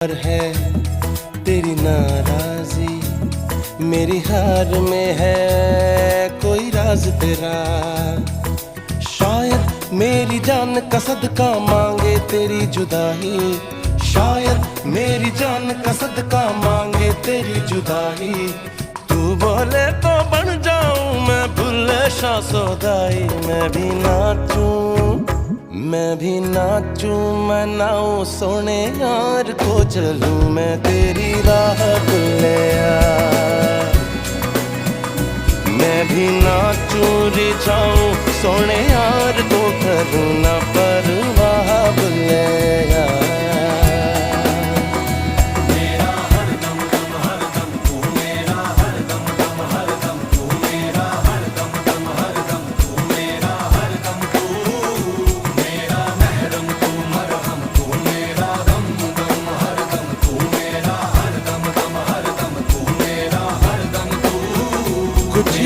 पर है तेरी नाराजी, मेरी हार में है कोई राज तेरा। शायद मेरी जान का सदका मांगे तेरी जुदाई, शायद मेरी जान का सदका मांगे तेरी जुदाई। तू बोले तो बन जाऊं मैं भुल्ले शाह सौदाई। मैं भी नाचूं, मैं नाऊं सोने यार को चलूं मैं तेरी राह भुल्लिया। मैं भी नाचूं रिझाऊं सोने यार को करूं ना परवाह भुल्लिया। कुछ